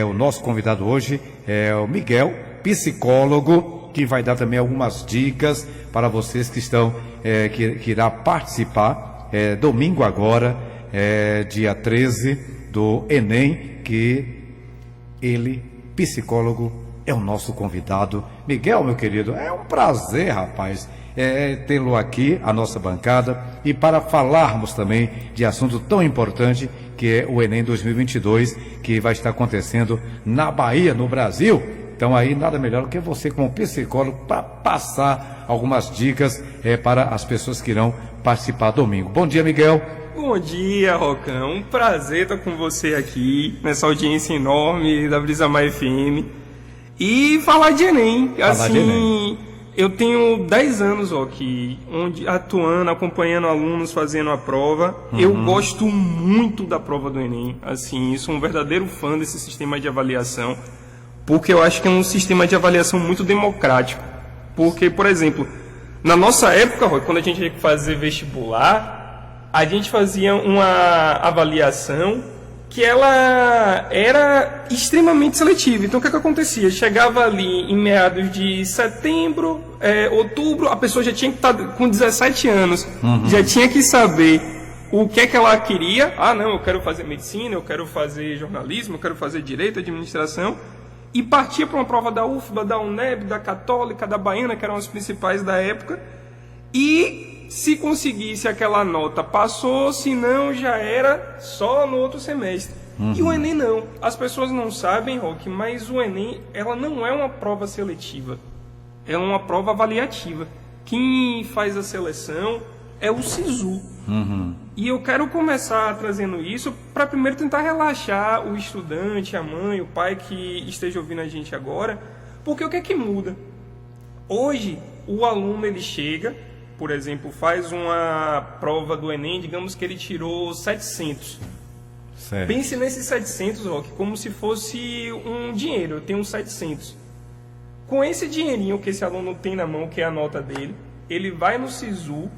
O nosso convidado hoje é o Miguel, psicólogo, que vai dar também algumas dicas para vocês que estão, que irá participar domingo agora, dia 13 do Enem, que ele, psicólogo, é o nosso convidado. Miguel, meu querido, é um prazer, rapaz, tê-lo aqui, a nossa bancada, e para falarmos também de assunto tão importante que é o Enem 2022, que vai estar acontecendo na Bahia, no Brasil. Então aí nada melhor que você como psicólogo para passar algumas dicas para as pessoas que irão participar domingo. Bom dia, Miguel. Bom dia, Rocão. Um prazer estar com você aqui, nessa audiência enorme da Brisa Mar FM. E falar de Enem. De Enem. Eu tenho 10 anos aqui, atuando, acompanhando alunos, fazendo a prova. Eu gosto muito da prova do Enem. Assim, sou um verdadeiro fã desse sistema de avaliação, porque eu acho que é um sistema de avaliação muito democrático. Porque, por exemplo, na nossa época, quando a gente tinha que fazer vestibular, a gente fazia uma avaliação que ela era extremamente seletiva. Então, o que acontecia? Chegava ali em meados de setembro, outubro, a pessoa já tinha que estar com 17 anos, já tinha que saber o que é que ela queria. Ah, não, eu quero fazer medicina, eu quero fazer jornalismo, eu quero fazer direito, administração, e partia para uma prova da UFBA, da UNEB, da Católica, da Baiana, que eram as principais da época, e se conseguisse aquela nota, passou, se não, já era só no outro semestre. E o Enem não. As pessoas não sabem, Roque, mas o Enem, ela não é uma prova seletiva. Ela é uma prova avaliativa. Quem faz a seleção é o SISU. E eu quero começar trazendo isso para primeiro tentar relaxar o estudante, a mãe, o pai que esteja ouvindo a gente agora. Porque o que é que muda? Hoje, o aluno, ele chega, por exemplo, faz uma prova do Enem, digamos que ele tirou 700. Certo. Pense nesses 700, Roque, como se fosse um dinheiro. Eu tenho 700. Com esse dinheirinho que esse aluno tem na mão, que é a nota dele, ele vai no SISU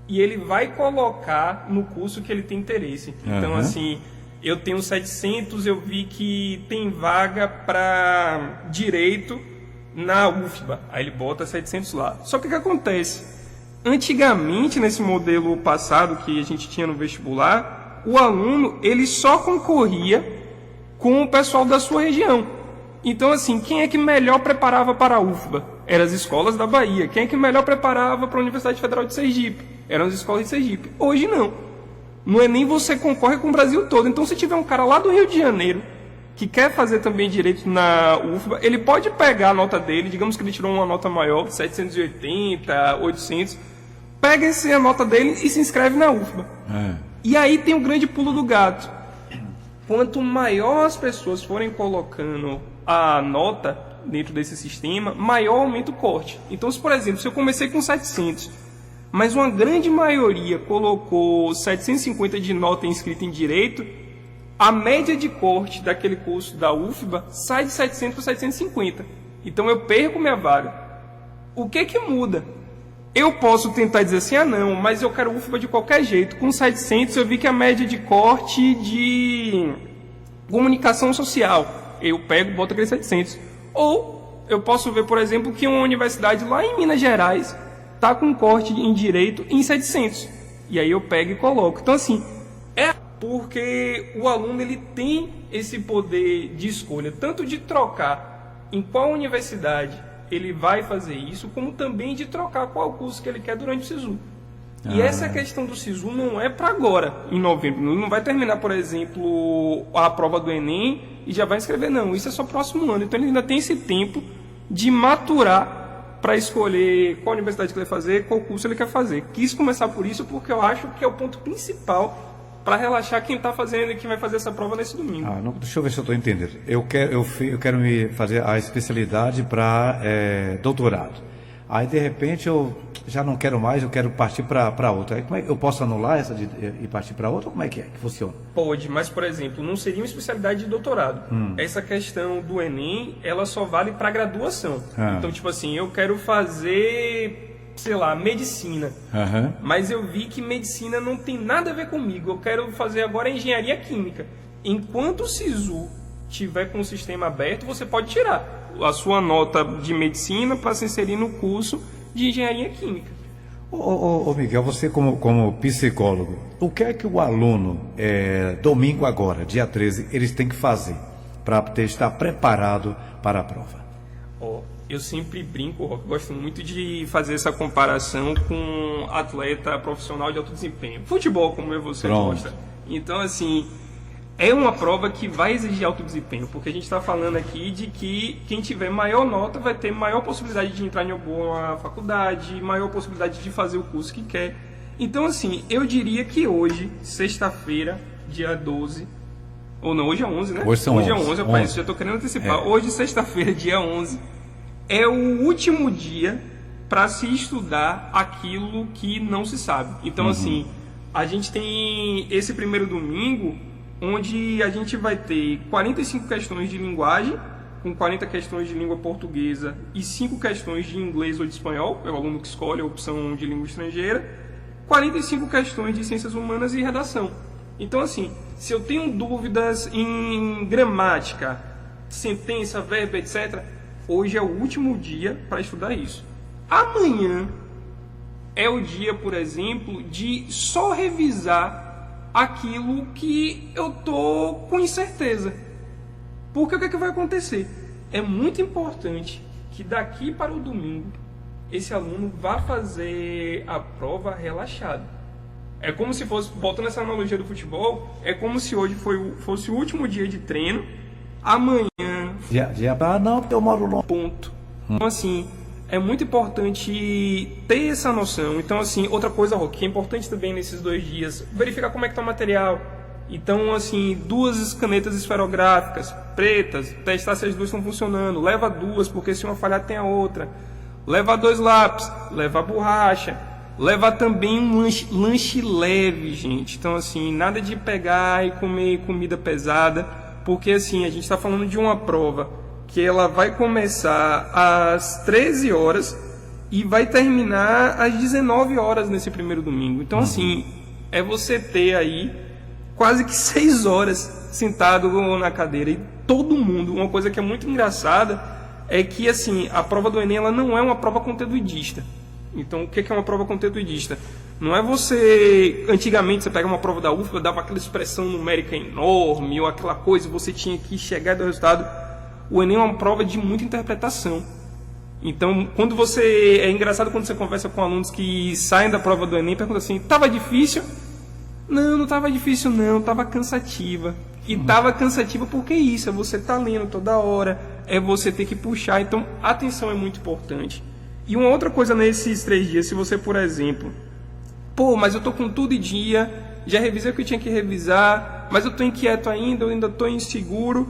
e ele vai colocar no curso que ele tem interesse. Então, assim, eu tenho 700, eu vi que tem vaga para direito na UFBA. Aí ele bota 700 lá. Só que o que acontece? Antigamente, nesse modelo passado que a gente tinha no vestibular, o aluno ele só concorria com o pessoal da sua região. Então, assim, quem é que melhor preparava para a UFBA? Eram as escolas da Bahia. Quem é que melhor preparava para a Universidade Federal de Sergipe? Eram as escolas de Sergipe. Hoje não. No Enem você concorre com o Brasil todo. Então, se tiver um cara lá do Rio de Janeiro que quer fazer também direito na UFBA, ele pode pegar a nota dele, digamos que ele tirou uma nota maior, 780, 800, pega a nota dele e se inscreve na UFBA. E aí tem o grande pulo do gato. Quanto maior as pessoas forem colocando a nota dentro desse sistema, maior aumenta o corte. Então, se, por exemplo, se eu comecei com 700, mas uma grande maioria colocou 750 de nota inscrita em direito, a média de corte daquele curso da UFBA sai de 700 para 750. Então, eu perco minha vaga. O que muda? Eu posso tentar dizer assim, não, mas eu quero UFBA de qualquer jeito. Com 700 eu vi que a média de corte de comunicação social, eu pego e boto aquele 700. Ou eu posso ver, por exemplo, que uma universidade lá em Minas Gerais está com corte em direito em 700. E aí eu pego e coloco. Então, assim, é porque o aluno ele tem esse poder de escolha, tanto de trocar em qual universidade ele vai fazer isso, como também de trocar qual curso que ele quer durante o SISU. E essa questão do SISU não é para agora, em novembro. Não vai terminar, por exemplo, a prova do Enem e já vai inscrever, não. Isso é só próximo ano. Então ele ainda tem esse tempo de maturar para escolher qual universidade que ele vai fazer, qual curso ele quer fazer. Quis começar por isso porque eu acho que é o ponto principal para relaxar quem está fazendo e quem vai fazer essa prova nesse domingo. Deixa eu ver se eu estou entendendo. Eu quero me fazer a especialidade para doutorado. Aí, de repente, eu já não quero mais, eu quero partir para outra. Aí, como é que eu posso anular essa e partir para outra? Ou como é que funciona? Pode, mas, por exemplo, não seria uma especialidade de doutorado. Essa questão do Enem, ela só vale para graduação. Então, tipo assim, eu quero fazer, sei lá, medicina. Mas eu vi que medicina não tem nada a ver comigo. Eu quero fazer agora engenharia química. Enquanto o SISU tiver com o sistema aberto, você pode tirar a sua nota de medicina para se inserir no curso de engenharia química. Ô Miguel, você como psicólogo, o que é que o aluno, domingo agora, dia 13, eles têm que fazer para estar preparado para a prova? Eu sempre brinco, Roque, gosto muito de fazer essa comparação com atleta profissional de alto desempenho. Futebol, como você gosta. Então, assim, é uma prova que vai exigir alto desempenho, porque a gente está falando aqui de que quem tiver maior nota vai ter maior possibilidade de entrar em uma boa faculdade, maior possibilidade de fazer o curso que quer. Então, assim, eu diria que hoje, sexta-feira, dia 12, ou não, hoje é 11, né? Hoje é 11, rapaz, já estou querendo antecipar. Hoje, sexta-feira, dia 11, é o último dia para se estudar aquilo que não se sabe. Então, assim, a gente tem esse primeiro domingo, onde a gente vai ter 45 questões de linguagem, com 40 questões de língua portuguesa e 5 questões de inglês ou de espanhol, é o aluno que escolhe a opção de língua estrangeira, 45 questões de ciências humanas e redação. Então, assim, se eu tenho dúvidas em gramática, sentença, verbo, etc., hoje é o último dia para estudar isso. Amanhã é o dia, por exemplo, de só revisar aquilo que eu tô com incerteza. Porque o que é que vai acontecer? É muito importante que daqui para o domingo esse aluno vá fazer a prova relaxado. É como se fosse, voltando essa analogia do futebol, é como se hoje fosse o último dia de treino, amanhã... Não, porque eu moro longe. Ponto. Então, assim, é muito importante ter essa noção. Então, assim, outra coisa, Roque, que é importante também nesses 2 dias, verificar como é que está o material. Então, assim, 2 canetas esferográficas pretas, testar se as 2 estão funcionando. Leva 2, porque se uma falhar tem a outra. Leva 2 lápis, leva borracha. Leva também um lanche leve, gente. Então, assim, nada de pegar e comer comida pesada, porque, assim, a gente está falando de uma prova que ela vai começar às 13 horas e vai terminar às 19 horas nesse primeiro domingo. Então, assim, é você ter aí quase que 6 horas sentado na cadeira. E todo mundo, uma coisa que é muito engraçada é que, assim, a prova do Enem ela não é uma prova conteudista. Então, o que é uma prova conteudista? Não é você... Antigamente, você pega uma prova da UFBA, dava aquela expressão numérica enorme, ou aquela coisa, você tinha que chegar do resultado. O Enem é uma prova de muita interpretação. Então, quando você... É engraçado quando você conversa com alunos que saem da prova do Enem e perguntam assim, estava difícil? Não estava difícil não, estava cansativa. E estava cansativa porque isso, é você estar lendo toda hora, é você ter que puxar. Então, a atenção é muito importante. E uma outra coisa nesses 3 dias, se você, por exemplo, mas eu tô com tudo em dia, já revisei o que eu tinha que revisar, mas eu tô inquieto ainda, eu ainda tô inseguro,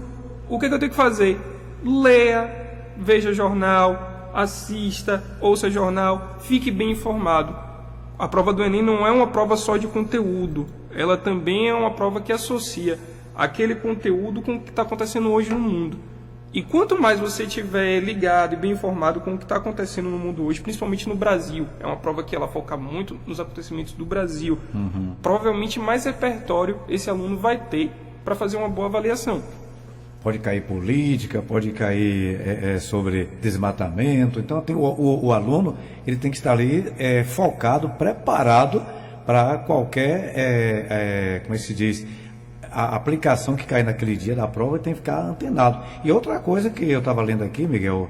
o que eu tenho que fazer? Leia, veja jornal, assista, ouça jornal, fique bem informado. A prova do Enem não é uma prova só de conteúdo, ela também é uma prova que associa aquele conteúdo com o que está acontecendo hoje no mundo. E quanto mais você estiver ligado e bem informado com o que está acontecendo no mundo hoje, principalmente no Brasil, é uma prova que ela foca muito nos acontecimentos do Brasil, provavelmente mais repertório esse aluno vai ter para fazer uma boa avaliação. Pode cair política, pode cair sobre desmatamento. Então, tem o aluno ele tem que estar ali focado, preparado para qualquer, como é que se diz, a aplicação que cai naquele dia da prova, tem que ficar antenado. E outra coisa que eu estava lendo aqui, Miguel,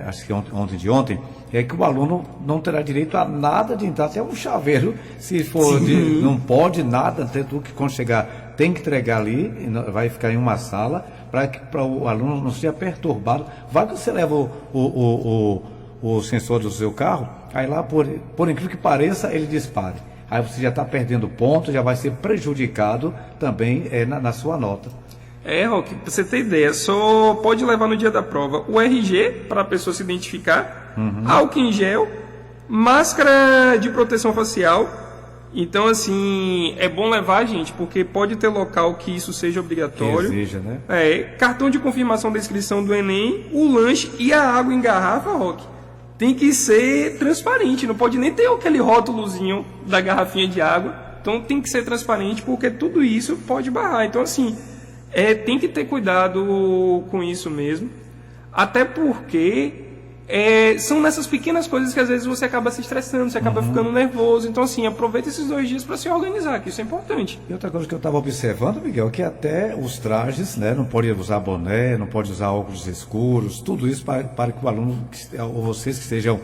acho que ontem, é que o aluno não terá direito a nada de entrar, até um chaveiro, se for não pode nada, tanto que quando chegar tem que entregar ali, vai ficar em uma sala, para o aluno não seja perturbado. Vai que você leva o sensor do seu carro, aí lá, por incrível que pareça, ele dispare. Aí você já está perdendo ponto, já vai ser prejudicado também na sua nota. Roque, para você ter ideia, só pode levar no dia da prova o RG, para a pessoa se identificar, álcool em gel, máscara de proteção facial. Então, assim, é bom levar, gente, porque pode ter local que isso seja obrigatório. Que exija, né? Cartão de confirmação da inscrição do Enem, o lanche e a água em garrafa, Roque. Tem que ser transparente, não pode nem ter aquele rótulozinho da garrafinha de água. Então tem que ser transparente, porque tudo isso pode barrar. Então, assim, Tem que ter cuidado com isso mesmo, até porque são nessas pequenas coisas que às vezes você acaba se estressando, você acaba ficando nervoso. Então, assim, aproveita esses 2 dias para se organizar, que isso é importante. E outra coisa que eu estava observando, Miguel, é que até os trajes, né, não pode usar boné, não pode usar óculos escuros, tudo isso para que o aluno, ou vocês que estejam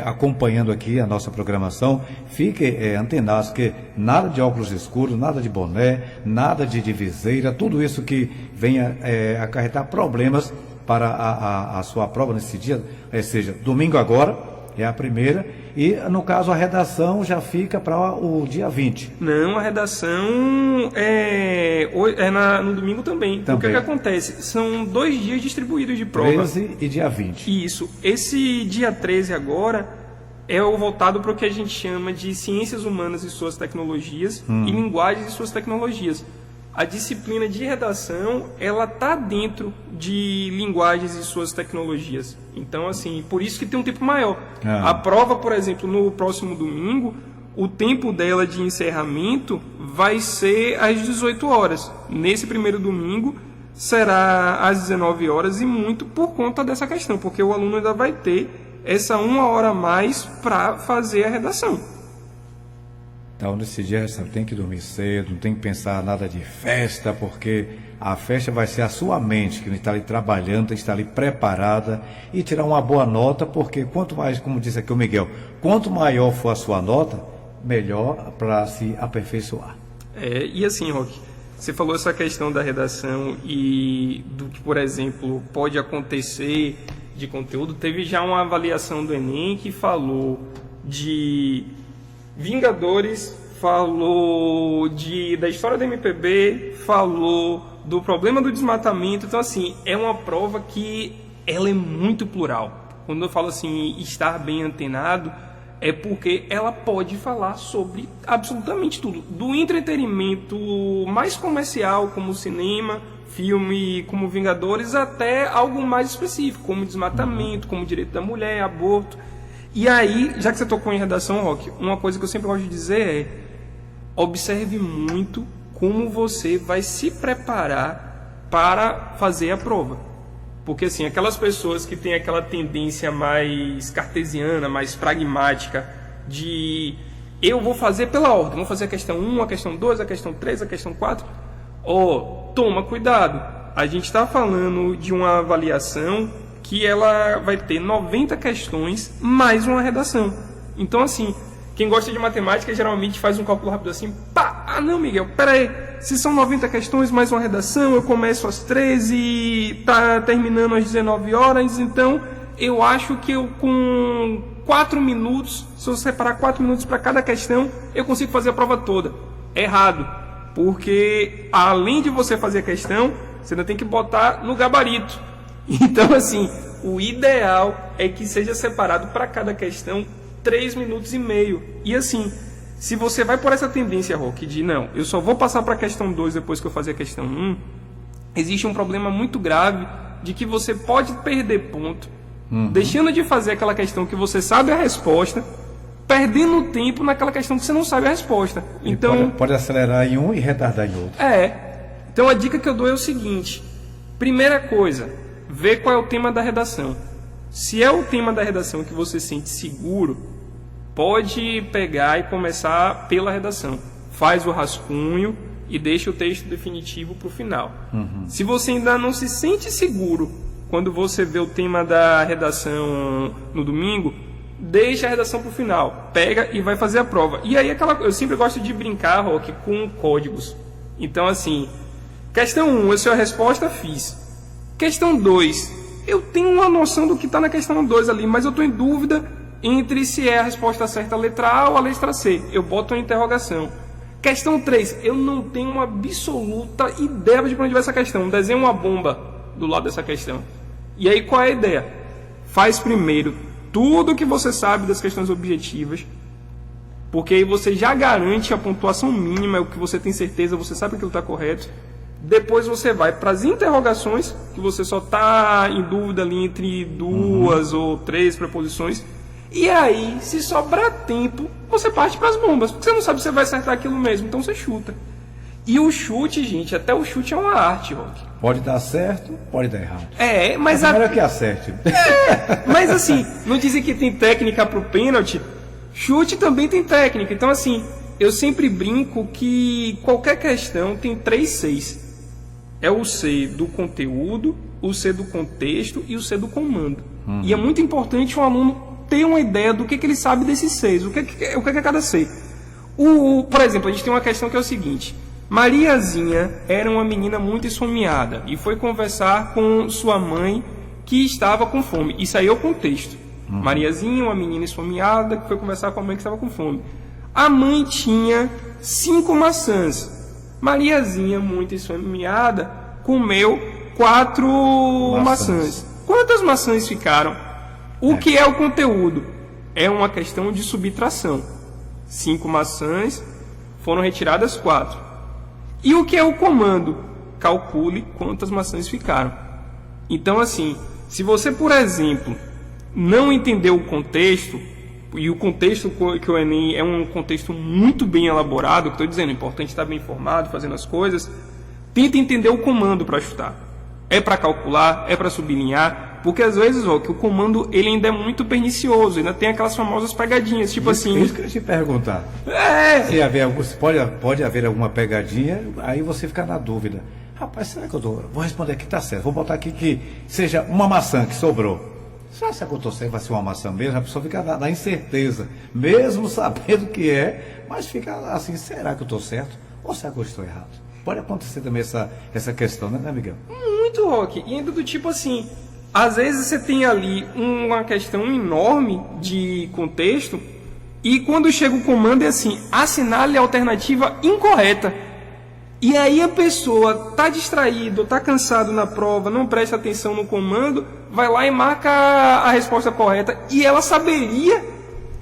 acompanhando aqui a nossa programação, fiquem antenados, que nada de óculos escuros, nada de boné, nada de viseira, tudo isso que venha acarretar problemas para a sua prova nesse dia, ou seja, domingo agora, é a primeira, e no caso a redação já fica para o dia 20. Não, a redação no domingo também. O que acontece? São 2 dias distribuídos de prova. 13 e dia 20. Isso. Esse dia 13 agora é o voltado para o que a gente chama de ciências humanas e suas tecnologias e linguagens e suas tecnologias. A disciplina de redação, ela está dentro de linguagens e suas tecnologias. Então, assim, por isso que tem um tempo maior. A prova, por exemplo, no próximo domingo, o tempo dela de encerramento vai ser às 18 horas. Nesse primeiro domingo, será às 19 horas e muito por conta dessa questão, porque o aluno ainda vai ter essa 1 hora a mais para fazer a redação. Então, nesse dia você tem que dormir cedo, não tem que pensar nada de festa, porque a festa vai ser a sua mente, que está ali trabalhando, tem que estar ali preparada e tirar uma boa nota, porque quanto mais, como disse aqui o Miguel, quanto maior for a sua nota, melhor para se aperfeiçoar. E assim, Roque, você falou essa questão da redação e do que, por exemplo, pode acontecer de conteúdo. Teve já uma avaliação do Enem que falou de Vingadores, falou da história da MPB, falou do problema do desmatamento. Então, assim, é uma prova que ela é muito plural. Quando eu falo assim, estar bem antenado, é porque ela pode falar sobre absolutamente tudo. Do entretenimento mais comercial, como cinema, filme, como Vingadores, até algo mais específico, como desmatamento, como direito da mulher, aborto. E aí, já que você tocou em redação, Roque, uma coisa que eu sempre gosto de dizer é: observe muito como você vai se preparar para fazer a prova. Porque, assim, aquelas pessoas que têm aquela tendência mais cartesiana, mais pragmática, de eu vou fazer pela ordem, vou fazer a questão 1, a questão 2, a questão 3, a questão 4. Toma cuidado. A gente está falando de uma avaliação que ela vai ter 90 questões mais uma redação. Então, assim, quem gosta de matemática geralmente faz um cálculo rápido assim, pá, não, Miguel, peraí, se são 90 questões mais uma redação, eu começo às 13 e tá terminando às 19 horas, então eu acho que eu com 4 minutos, se eu separar 4 minutos para cada questão, eu consigo fazer a prova toda. Errado, porque além de você fazer a questão, você ainda tem que botar no gabarito. Então, assim, o ideal é que seja separado para cada questão 3 minutos e meio. E assim, se você vai por essa tendência, Roque, de não, eu só vou passar para a questão 2 depois que eu fazer a questão 1, existe um problema muito grave de que você pode perder ponto, deixando de fazer aquela questão que você sabe a resposta, perdendo tempo naquela questão que você não sabe a resposta. Então, pode acelerar em um e retardar em outro. Então a dica que eu dou é o seguinte: primeira coisa, ver qual é o tema da redação. Se é o tema da redação que você sente seguro, pode pegar e começar pela redação. Faz o rascunho e deixa o texto definitivo para o final. Se você ainda não se sente seguro quando você vê o tema da redação no domingo, deixa a redação para o final. Pega e vai fazer a prova. E aí eu sempre gosto de brincar, Roque, com códigos. Então, assim, questão 1, eu sei a resposta, fiz. Questão 2, eu tenho uma noção do que está na questão 2 ali, mas eu estou em dúvida entre se é a resposta certa a letra A ou a letra C. Eu boto uma interrogação. Questão 3, eu não tenho uma absoluta ideia de para onde vai essa questão. Desenho uma bomba do lado dessa questão. E aí qual é a ideia? Faz primeiro tudo que você sabe das questões objetivas, porque aí você já garante a pontuação mínima, é o que você tem certeza, você sabe que aquilo está correto. Depois você vai para as interrogações, que você só está em dúvida ali entre 2 ou 3 preposições. E aí, se sobrar tempo, você parte para as bombas, porque você não sabe se você vai acertar aquilo mesmo, então você chuta. E o chute, gente, até o chute é uma arte, Rock. Pode dar certo, pode dar errado. Mas melhor que acerte. Mas assim, não dizem que tem técnica pro pênalti, chute também tem técnica. Então assim, eu sempre brinco que qualquer questão tem 3 Cs. É o C do conteúdo, o C do contexto e o C do comando. E é muito importante um aluno ter uma ideia do que ele sabe desses Cs, o que é cada C. Por exemplo, a gente tem uma questão que é o seguinte: Mariazinha era uma menina muito esfomeada e foi conversar com sua mãe que estava com fome. Isso aí é o contexto. Mariazinha, uma menina esfomeada, que foi conversar com a mãe que estava com fome. A mãe tinha 5 maçãs. Mariazinha, muito esfomeada, comeu 4 maçãs. Quantas maçãs ficaram? O que é o conteúdo? É uma questão de subtração. 5 maçãs, foram retiradas 4. E o que é o comando? Calcule quantas maçãs ficaram. Então, assim, se você, por exemplo, não entendeu o contexto, e o contexto que o Enem é um contexto muito bem elaborado, que estou dizendo, é importante estar bem informado, fazendo as coisas, tenta entender o comando para chutar. É para calcular, é para sublinhar, porque às vezes, que o comando ele ainda é muito pernicioso, ainda tem aquelas famosas pegadinhas, tipo assim... Isso que eu ia te perguntar. Se pode haver alguma pegadinha, aí você fica na dúvida. Rapaz, será que vou responder aqui, tá certo, vou botar aqui que seja uma maçã que sobrou. Será que eu estou certo, vai ser uma maçã mesmo? A pessoa fica na incerteza, mesmo sabendo que é, mas fica assim, será que eu estou certo? Ou será que eu estou errado? Pode acontecer também essa questão, né, Miguel? Muito, Rock. E ainda do tipo assim, às vezes você tem ali uma questão enorme de contexto e quando chega o comando é assim, assinale a alternativa incorreta. E aí a pessoa tá distraído, tá cansado na prova, não presta atenção no comando, vai lá e marca a resposta correta e ela saberia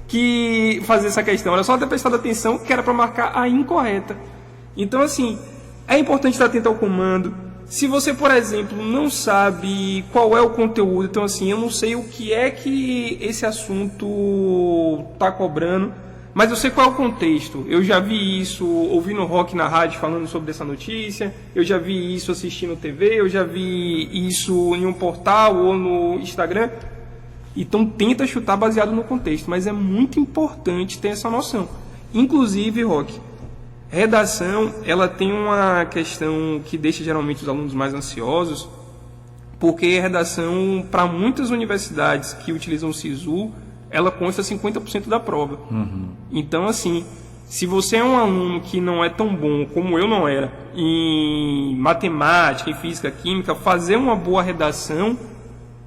que fazer essa questão, era só ter prestado atenção que era para marcar a incorreta. Então assim, é importante estar atento ao comando. Se você, por exemplo, não sabe qual é o conteúdo, então assim, eu não sei o que é que esse assunto está cobrando, mas eu sei qual é o contexto. Eu já vi isso ouvindo rock na rádio falando sobre essa notícia, eu já vi isso assistindo TV, eu já vi isso em um portal ou no Instagram. Então tenta chutar baseado no contexto, mas é muito importante ter essa noção. Inclusive, Rock, redação, ela tem uma questão que deixa geralmente os alunos mais ansiosos, porque a redação, para muitas universidades que utilizam o SISU, ela consta 50% da prova. Então, assim, se você é um aluno que não é tão bom como eu não era em matemática, em física, química, fazer uma boa redação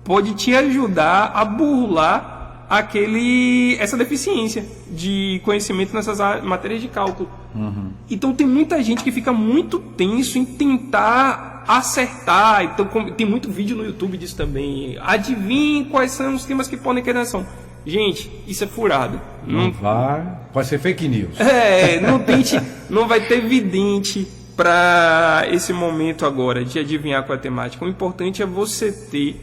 pode te ajudar a burlar essa deficiência de conhecimento nessas matérias de cálculo. Então tem muita gente que fica muito tenso em tentar acertar. Então tem muito vídeo no YouTube disso também. Adivinhe quais são os temas que podem cair nessa. Gente, isso é furado. Não vai. Pode ser fake news. Não vai ter vidente para esse momento agora de adivinhar qual é a temática. O importante é você ter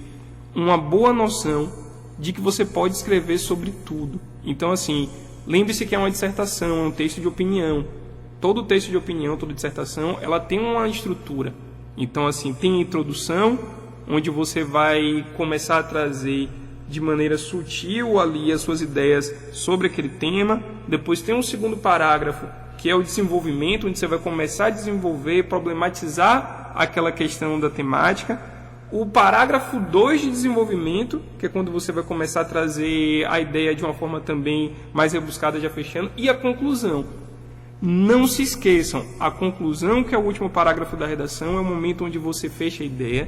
uma boa noção de que você pode escrever sobre tudo. Então, assim, lembre-se que é uma dissertação, é um texto de opinião. Todo texto de opinião, toda dissertação, ela tem uma estrutura. Então, assim, tem a introdução, onde você vai começar a trazer de maneira sutil ali as suas ideias sobre aquele tema. Depois tem um segundo parágrafo, que é o desenvolvimento, onde você vai começar a desenvolver, problematizar aquela questão da temática. O parágrafo 2 de desenvolvimento, que é quando você vai começar a trazer a ideia de uma forma também mais rebuscada, já fechando. E a conclusão. Não se esqueçam, a conclusão, que é o último parágrafo da redação, é o momento onde você fecha a ideia.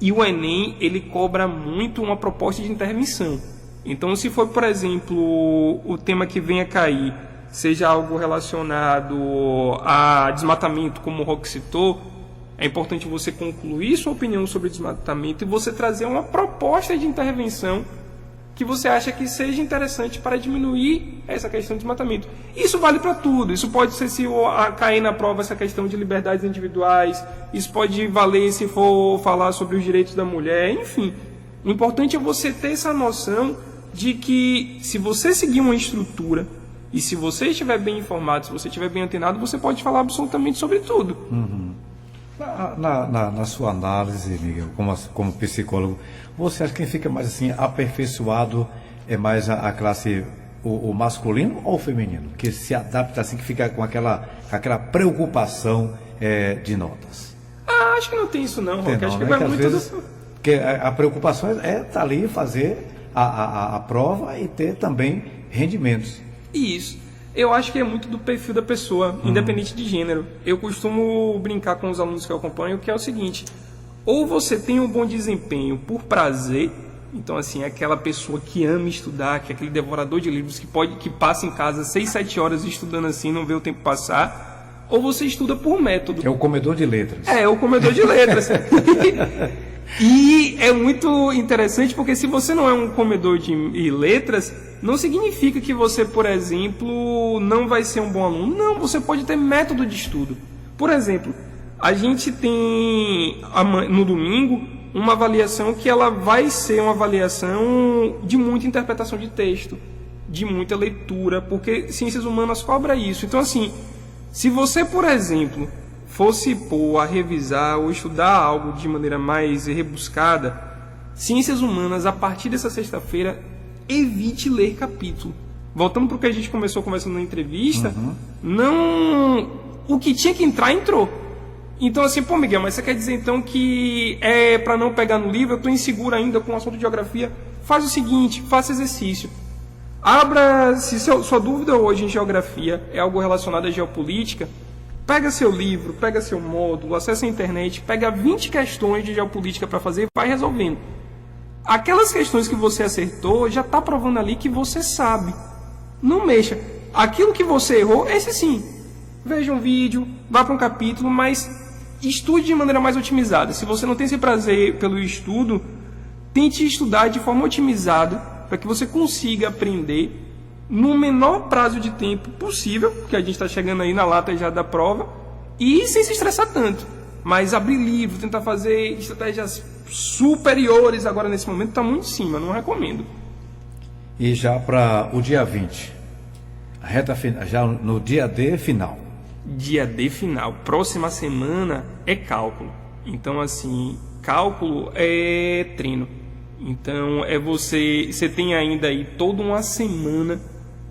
E o Enem, ele cobra muito uma proposta de intervenção. Então, se for, por exemplo, o tema que venha cair, seja algo relacionado a desmatamento, como o Rock citou, é importante você concluir sua opinião sobre desmatamento e você trazer uma proposta de intervenção que você acha que seja interessante para diminuir essa questão de desmatamento. Isso vale para tudo. Isso pode ser se cair na prova essa questão de liberdades individuais, isso pode valer se for falar sobre os direitos da mulher, enfim. O importante é você ter essa noção de que se você seguir uma estrutura, E se você estiver bem informado, se você estiver bem antenado, você pode falar absolutamente sobre tudo. Na sua análise, Miguel, como psicólogo, você acha que quem fica mais assim aperfeiçoado é mais a classe, o masculino ou o feminino? Que se adapta assim, que fica com aquela preocupação de notas? Acho que não tem isso não, Roque. Acho que né? vai Que às muito vezes, que a preocupação é estar ali e fazer a prova e ter também rendimentos. Isso. Eu acho que é muito do perfil da pessoa, independente de gênero. Eu costumo brincar com os alunos que eu acompanho, que é o seguinte: ou você tem um bom desempenho por prazer, então assim, aquela pessoa que ama estudar, que é aquele devorador de livros que passa em casa 6, 7 horas estudando assim, não vê o tempo passar, ou você estuda por método. É o comedor de letras. É o comedor de letras. E é muito interessante porque se você não é um comedor de letras, não significa que você, por exemplo, não vai ser um bom aluno. Não, você pode ter método de estudo. Por exemplo, a gente tem no domingo uma avaliação que ela vai ser uma avaliação de muita interpretação de texto, de muita leitura, porque ciências humanas cobra isso. Então, assim, se você, por exemplo, fosse pôr a revisar ou estudar algo de maneira mais rebuscada, ciências humanas, a partir dessa sexta-feira, evite ler capítulo. Voltando para o que a gente começou conversando na entrevista, o que tinha que entrar, entrou. Então assim, pô, Miguel, mas você quer dizer então que é para não pegar no livro, eu estou inseguro ainda com o assunto de geografia? Faz o seguinte, faça exercício. Abra, se sua dúvida hoje em geografia é algo relacionado à geopolítica, pega seu livro, pega seu módulo, acessa a internet, pega 20 questões de geopolítica para fazer e vai resolvendo. Aquelas questões que você acertou, já está provando ali que você sabe. Não mexa. Aquilo que você errou, esse sim. Veja um vídeo, vá para um capítulo, mas estude de maneira mais otimizada. Se você não tem esse prazer pelo estudo, tente estudar de forma otimizada para que você consiga aprender no menor prazo de tempo possível, porque a gente está chegando aí na lata já da prova, e sem se estressar tanto. Mas abrir livro, tentar fazer estratégias superiores agora nesse momento está muito em cima, não recomendo. E já para o dia 20, já no dia D final. Dia D final, próxima semana é cálculo. Então assim, cálculo é treino. Então você tem ainda aí toda uma semana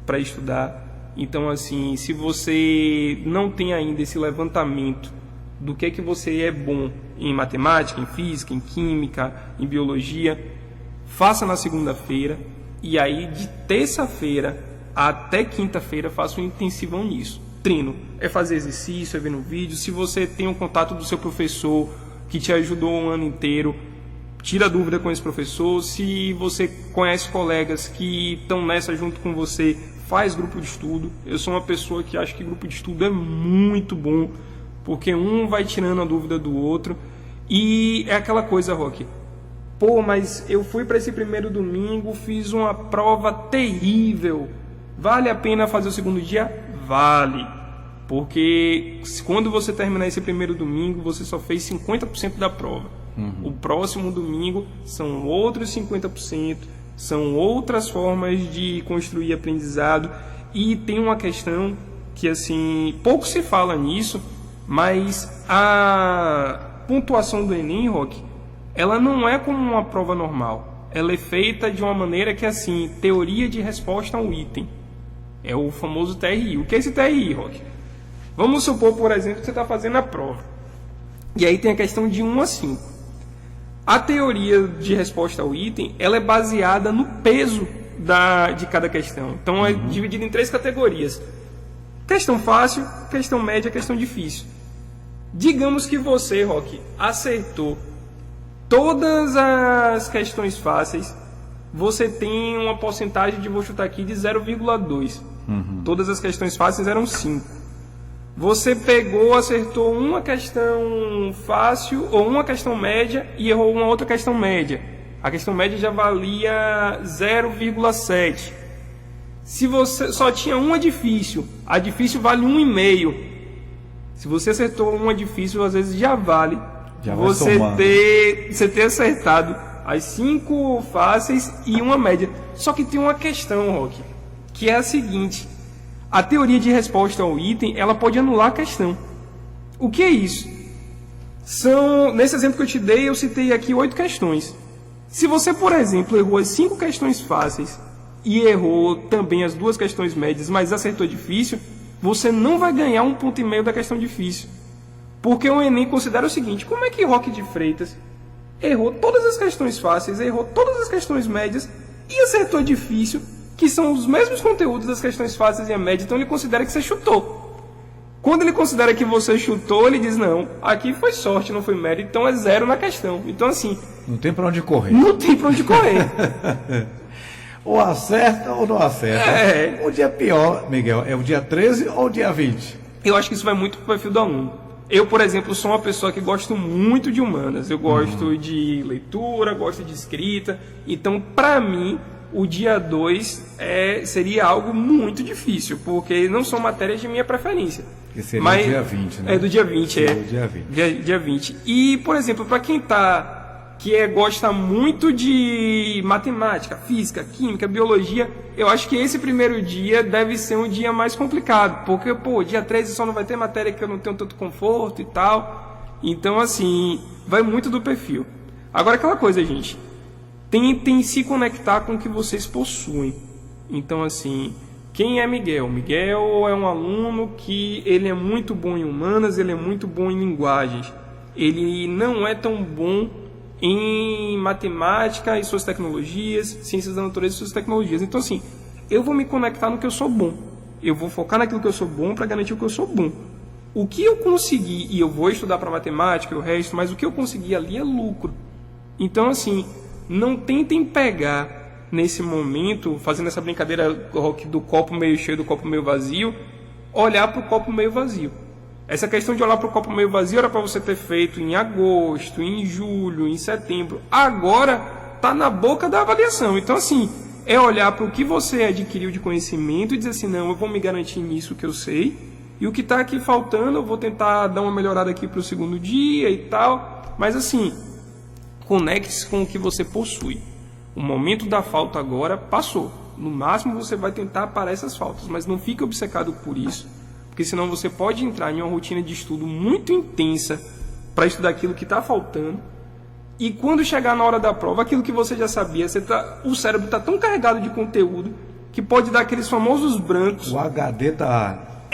para estudar. Então assim, se você não tem ainda esse levantamento do que é que você é bom em matemática, em física, em química, em biologia, faça na segunda-feira, e aí de terça-feira até quinta-feira faça um intensivão nisso. Treino é fazer exercício, é ver no vídeo. Se você tem um contato do seu professor que te ajudou um ano inteiro, tira dúvida com esse professor. Se você conhece colegas que estão nessa junto com você, faz grupo de estudo. Eu sou uma pessoa que acha que grupo de estudo é muito bom, porque um vai tirando a dúvida do outro. E é aquela coisa, Roque, pô, mas eu fui para esse primeiro domingo, fiz uma prova terrível, vale a pena fazer o segundo dia? Vale, porque quando você terminar esse primeiro domingo, você só fez 50% da prova. O próximo domingo são outros 50%, são outras formas de construir aprendizado. E tem uma questão que, assim, pouco se fala nisso, mas a pontuação do Enem, Roque, ela não é como uma prova normal. Ela é feita de uma maneira que, assim, teoria de resposta a um item. É o famoso TRI. O que é esse TRI, Roque? Vamos supor, por exemplo, que você está fazendo a prova. E aí tem a questão de 1 a 5. A teoria de resposta ao item, ela é baseada no peso de cada questão. Então é dividida em 3 categorias. Questão fácil, questão média, questão difícil. Digamos que você, Roque, acertou todas as questões fáceis, você tem uma porcentagem de, vou chutar aqui, de 0,2. Todas as questões fáceis eram 5. Você pegou, acertou uma questão fácil ou uma questão média e errou uma outra questão média. A questão média já valia 0,7. Se você só tinha uma difícil, a difícil vale 1,5. Se você acertou uma difícil, às vezes já vale você ter acertado as 5 fáceis e uma média. Só que tem uma questão, Roque, que é a seguinte: a teoria de resposta ao item, ela pode anular a questão. O que é isso? Nesse exemplo que eu te dei, eu citei aqui 8 questões. Se você, por exemplo, errou as 5 questões fáceis e errou também as 2 questões médias, mas acertou difícil, você não vai ganhar 1,5 ponto da questão difícil. Porque o Enem considera o seguinte: como é que Roque de Freitas errou todas as questões fáceis, errou todas as questões médias e acertou difícil, que são os mesmos conteúdos das questões fáceis e a média, então ele considera que você chutou. Quando ele considera que você chutou, ele diz: não, aqui foi sorte, não foi mérito, então é 0 na questão. Então assim... Não tem para onde correr. Não tem para onde correr. Ou acerta ou não acerta. O dia pior, Miguel, é o dia 13 ou o dia 20? Eu acho que isso vai muito pro perfil do aluno. Eu, por exemplo, sou uma pessoa que gosto muito de humanas. Eu gosto de leitura, gosto de escrita. Então, para mim, o dia 2 seria algo muito difícil, porque não são matérias de minha preferência. Que seria o dia 20, né? É do dia 20, seria o dia 20. Dia 20. E, por exemplo, para quem gosta muito de matemática, física, química, biologia, eu acho que esse primeiro dia deve ser um dia mais complicado, porque, dia 13 só não vai ter matéria que eu não tenho tanto conforto e tal. Então, assim, vai muito do perfil. Agora, aquela coisa, gente, tentem se conectar com o que vocês possuem. Então, assim, quem é Miguel? Miguel é um aluno que ele é muito bom em humanas, ele é muito bom em linguagens. Ele não é tão bom em matemática e suas tecnologias, ciências da natureza e suas tecnologias. Então, assim, eu vou me conectar no que eu sou bom. Eu vou focar naquilo que eu sou bom para garantir o que eu sou bom. O que eu consegui, e eu vou estudar para matemática e o resto, mas o que eu consegui ali é lucro. Então, assim, não tentem pegar nesse momento, fazendo essa brincadeira do copo meio cheio, do copo meio vazio, olhar para o copo meio vazio. Essa questão de olhar para o copo meio vazio era para você ter feito em agosto, em julho, em setembro. Agora está na boca da avaliação. Então, assim, é olhar para o que você adquiriu de conhecimento e dizer assim: não, eu vou me garantir nisso que eu sei, e o que está aqui faltando eu vou tentar dar uma melhorada aqui para o segundo dia e tal. Mas, assim, conecte-se com o que você possui. O momento da falta agora passou. No máximo você vai tentar parar essas faltas, mas não fique obcecado por isso, porque senão você pode entrar em uma rotina de estudo muito intensa para estudar aquilo que está faltando, e quando chegar na hora da prova, aquilo que você já sabia, o cérebro está tão carregado de conteúdo que pode dar aqueles famosos brancos. O HD está...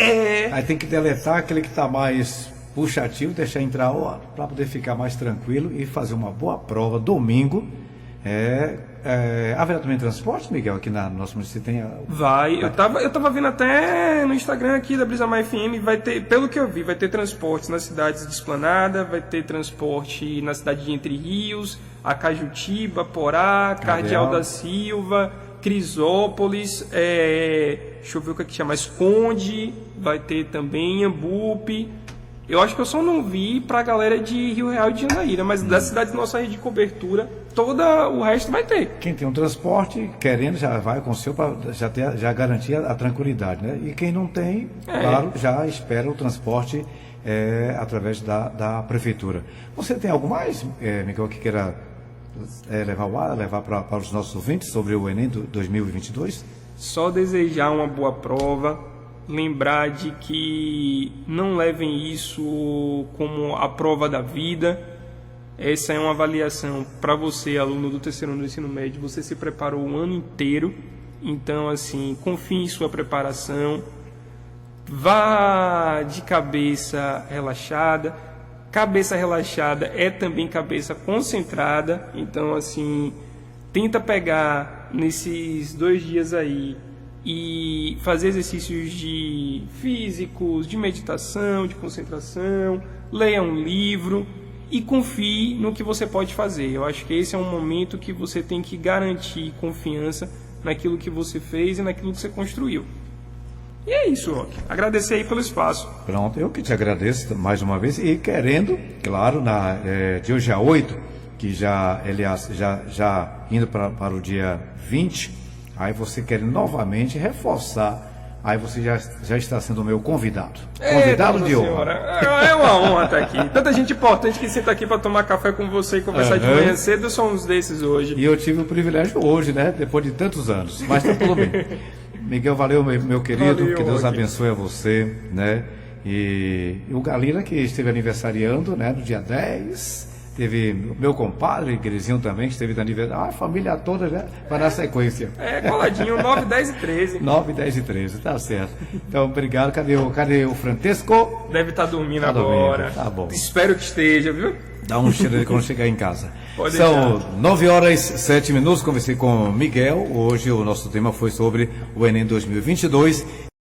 Aí tem que deletar aquele que está mais puxativo, deixar entrar para poder ficar mais tranquilo e fazer uma boa prova domingo. Haverá também transporte, Miguel, aqui no nosso município? Vai, eu tava vendo até no Instagram aqui da Brisa Mai FM, vai ter, pelo que eu vi, vai ter transportes nas cidades de Esplanada, vai ter transporte na cidade de Entre Rios, Acajutiba, Porá, Cardeal da Silva, Crisópolis, deixa eu ver o que é que chama, Esconde, vai ter também Ambupe. Eu acho que eu só não vi pra galera de Rio Real e de Janaíra, mas da cidade da nossa rede de cobertura, toda o resto vai ter. Quem tem um transporte, querendo, já vai com o seu para já garantir a tranquilidade, né? E quem não tem, claro, já espera o transporte através da prefeitura. Você tem algo mais, Miguel, que queira levar para os nossos ouvintes sobre o Enem 2022? Só desejar uma boa prova. Lembrar de que não levem isso como a prova da vida. Essa é uma avaliação para você, aluno do terceiro ano do ensino médio. Você se preparou o ano inteiro, então, assim, confie em sua preparação. Vá de cabeça relaxada. Cabeça relaxada é também cabeça concentrada. Então, assim, tenta pegar nesses 2 dias aí e fazer exercícios físicos, de meditação, de concentração, leia um livro e confie no que você pode fazer. Eu acho que esse é um momento que você tem que garantir confiança naquilo que você fez e naquilo que você construiu. E é isso, Roque. Agradecer aí pelo espaço. Pronto, eu que te agradeço mais uma vez e querendo, claro, de hoje a 8, que já indo para o dia 20, aí você quer novamente reforçar, aí você já está sendo o meu convidado. Convidado de honra. É uma honra estar aqui. Tanta gente importante que senta aqui para tomar café com você e conversar de manhã cedo, eu sou um desses hoje. E eu tive o privilégio hoje, né? Depois de tantos anos. Mas está tudo bem. Miguel, valeu, meu querido, Valeu, que Deus Roque. abençoe a você, né? E o Galina, que esteve aniversariando, né, no dia 10, teve o meu compadre, Grizinho também, que esteve no aniversário, a família toda, né, vai na sequência. Coladinho, 9, 10 e 13. 9, 10 e 13, tá certo. Então, obrigado, cadê o Francesco? Deve estar dormindo Tá dormindo, agora. tá bom. Espero que esteja, viu? Dá um cheiro quando chegar em casa. Pode São deixar. 9 horas 7 minutos, conversei com o Miguel. Hoje o nosso tema foi sobre o Enem 2022